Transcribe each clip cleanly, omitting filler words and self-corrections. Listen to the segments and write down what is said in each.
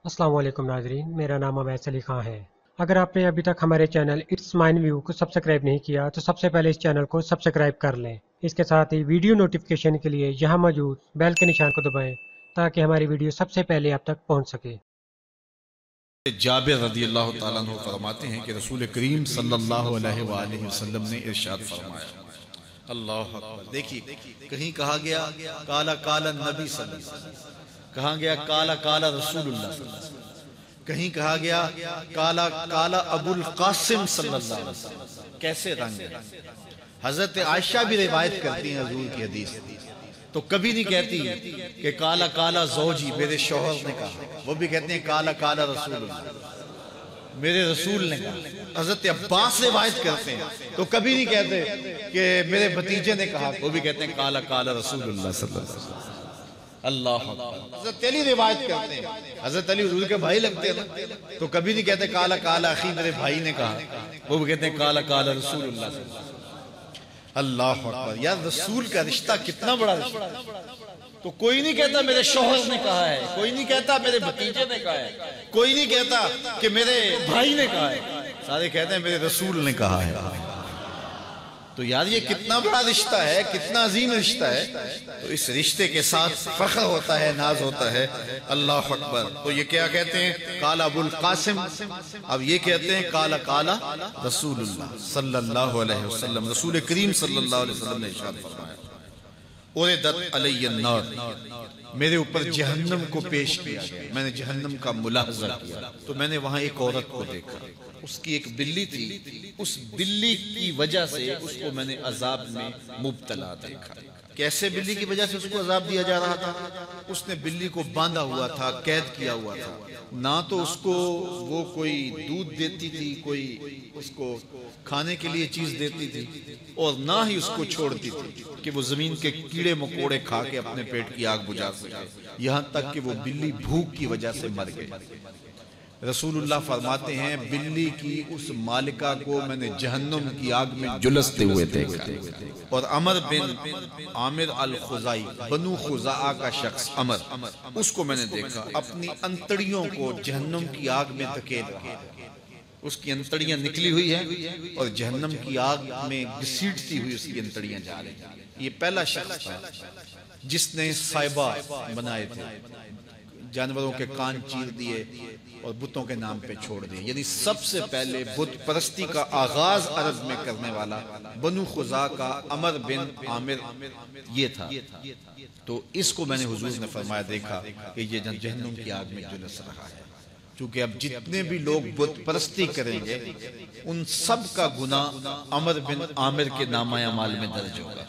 अस्सलाम वालेकुम नाजरीन, मेरा नाम अवैस अली खां है। अगर आपने अभी तक हमारे चैनल इट्स माइन व्यू को सब्सक्राइब नहीं किया तो सबसे पहले इस चैनल को सब्सक्राइब कर लें। इसके साथ ही वीडियो नोटिफिकेशन के लिए यहाँ मौजूद बेल के निशान को दबाएं ताकि हमारी वीडियो सबसे पहले आप तक पहुँच सके। जाबिर रज़ी अल्लाह ताला अन्हु फरमाते हैं कि रसूल करीम सल्लल्लाहु अलैहि वसल्लम ने इरशाद फरमाया, अल्लाह अकबर। देखिए, कहीं कहा गया काला काला नबी सल्लल्लाहु अलैहि वसल्लम, कहा गया काला काला रसूलुल्लाह सल्लल्लाहु अलैहि वसल्लम, कहीं कहा गया काला काला अबुल कासिम सल्लल्लाहु अलैहि वसल्लम। कैसे रंग है। हजरत आयशा भी रिवायत करती हैं हुजूर की हदीस, तो कभी नहीं कहती कि काला काला ज़ौजी मेरे शौहर ने कहा, वो भी कहते हैं काला काला रसूलुल्लाह मेरे रसूल ने कहा। हजरत अब्बास रिवायत करते हैं तो कभी नहीं कहते कि मेरे भतीजे ने कहा, वो भी कहते हैं काला काला रसूलुल्लाह सल्लल्लाहु अलैहि वसल्लम। अल्लाह अकबर। हजरत अली रिवायत करते हैं, हजरत अली हुजूर के भाई लगते हैं ना, तो कभी नहीं कहते काला काला अखी मेरे भाई ने कहा, वो भी कहते हैं काला काला रसूलुल्लाह सल्लल्लाहु अलैहि वसल्लम। अल्लाह अकबर। यार रसूल का रिश्ता कितना बड़ा रिश्ता। तो कोई नहीं कहता मेरे शौहर ने कहा है, कोई नहीं कहता मेरे भतीजे ने कहा है, कोई नहीं कहता कि मेरे भाई ने कहा है, सारे कहते हैं मेरे रसूल ने कहा है। तो यार ये कितना बड़ा रिश्ता है, कितना अजीम रिश्ता है। तो इस रिश्ते के साथ फख्र होता है, नाज होता है। अल्लाह अकबर। तो ये क्या कहते हैं काला अबुल कासिम, अब ये कहते हैं काला काला रसूलुल्लाह सल्लल्लाहु अलैहि वसल्लम। रसूल करीम सल्लल्लाहु अलैहि वसल्लम ने इरशाद फरमाया, उरिदत अलैया अन्नार, मेरे ऊपर जहन्नम को पेश किया गया। मैंने जहन्नम का मुलाहजा किया तो मैंने वहां एक औरत को देखा, उसकी एक बिल्ली थी, उस बिल्ली की वजह से उसको मैंने अजाब में मुब्तला देखा। कैसे बिल्ली की वजह से उसको अजाब दिया जा रहा था? उसने बिल्ली को बांधा हुआ था, कैद किया हुआ था। ना तो उसको वो कोई दूध देती थी, कोई उसको खाने के लिए चीज देती थी, और ना ही उसको छोड़ती थी कि वो जमीन के कीड़े मकोड़े खा के अपने पेट की आग बुझा सके। यहाँ तक कि वो बिल्ली भूख की वजह से मर गई। रसूलुल्लाह फरमाते हैं बिल्ली की उस मालिका को मैंने जहन्नुम की आग में झुलसते हुए देखा। और अमर बिन आमिर अल खुजाई, बनु खुजा का शख्स अमर, उसको मैंने देखा अपनी अंतड़ियों को जहन्नुम की आग में धकेल रहा है। उसकी अंतड़ियां निकली हुई है और जहन्नम की आग में घसीटती हुई उसकी अंतड़ियां जा रही हैं। ये पहला शख्स था जिसने साइबा बनाए थे, जानवरों के कान चीर दिए और बुतों के नाम पे छोड़ दिए। यानी सबसे पहले बुत परस्ती का आगाज अरब में करने वाला बनु खुजा का अमर बिन आमिर ये था। तो इसको मैंने हुजूर ने फरमाया देखा कि ये जहन्नुम की आग में झुलस रहा है। क्योंकि अब जितने भी लोग बुत परस्ती करेंगे उन सब का गुनाह अमर बिन आमिर के नामा अमाल में दर्ज होगा।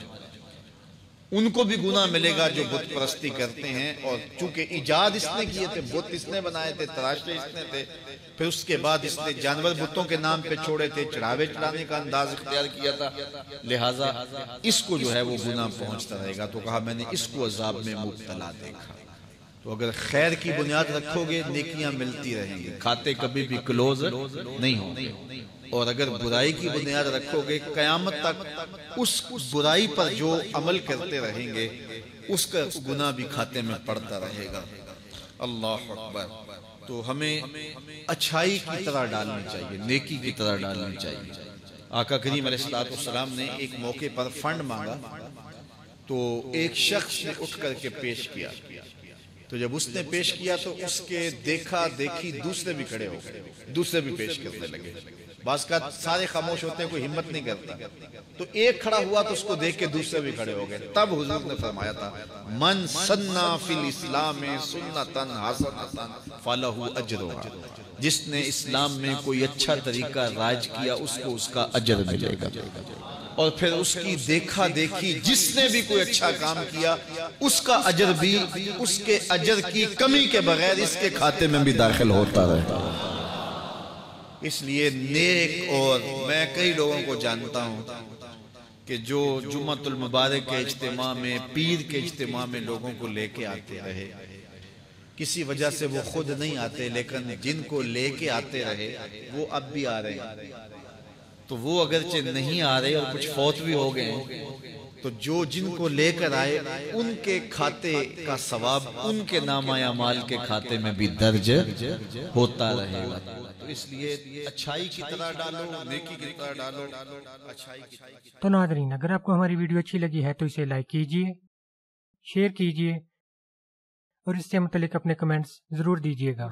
उनको भी गुनाह मिलेगा जो बुत परस्ती करते हैं। और चूंकि इजाद इसने किए थे, बुत इसने बनाए थे, तराशे इसने थे, फिर उसके बाद इसने जानवर बुतों के नाम पे छोड़े थे, चढ़ावे चढ़ाने का अंदाज इख्तियार किया था, लिहाजा इसको जो है वो गुनाह पहुंचता रहेगा। तो कहा मैंने इसको अजाब में मुब्तला देखा। तो अगर खैर की बुनियाद रखोगे नेकियां मिलती रहेंगी, खाते कभी भी क्लोज नहीं होंगे। और अगर बुराई की बुनियाद रखोगे कयामत तक उस बुराई पर जो अमल करते रहेंगे उसका गुनाह भी खाते में पड़ता रहेगा। अल्लाह अकबर। तो हमें अच्छाई की तरह डालनी चाहिए, नेकी की तरह डालनी चाहिए। आका करीम अलैहिस्सलाम ने एक मौके पर फंड मांगा तो एक शख्स ने उठ करके पेश किया। तो जब उसने पेश किया तो उसके देखा देखी दूसरे भी खड़े हो गए, दूसरे भी पेश करने लगे। बास का सारे खामोश होते हैं, कोई हिम्मत नहीं करता। तो एक खड़ा हुआ तो उसको देख के दूसरे भी खड़े हो गए। तब हुजूर ने फरमाया था मन सन्ना फिल इस्लाम सुन्नतन हसनतन फलहु अजरुहा, जिसने इस्लाम में कोई अच्छा तरीका राज किया उसको उसका अजर मिलेगा। और फिर उसकी देखा देखी जिसने भी कोई अच्छा काम किया उसका अजर भी उसके अजर की कमी के बगैर इसके खाते में भी दाखिल होता रहे। इसलिए नेक, और मैं कई लोगों को जानता हूं कि जो जुम्मतुल मुबारक के इज्तिमा में, पीर के इज्तिमा में लोगों को लेके आते रहे, किसी वजह से वो खुद नहीं आते लेकिन जिनको लेके आते रहे वो अब भी आ रहे हैं। तो वो अगरचे नहीं आ रहे और कुछ फौत भी हो गए تو جو جن کو لے کر آئے ان کے کھاتے کا ثواب ان کے نامہ اعمال کے کھاتے میں بھی درج ہوتا رہے گا۔ تو اس لیے اچھائی کی طرح ڈالو، نیکی کی طرح ڈالو، اچھائی کی طرح۔ تو ناظرین، اگر آپ کو ہماری ویڈیو اچھی لگی ہے تو اسے لائک کیجئے، شیئر کیجئے اور اس سے متعلق اپنے کمنٹس ضرور دیجئے گا۔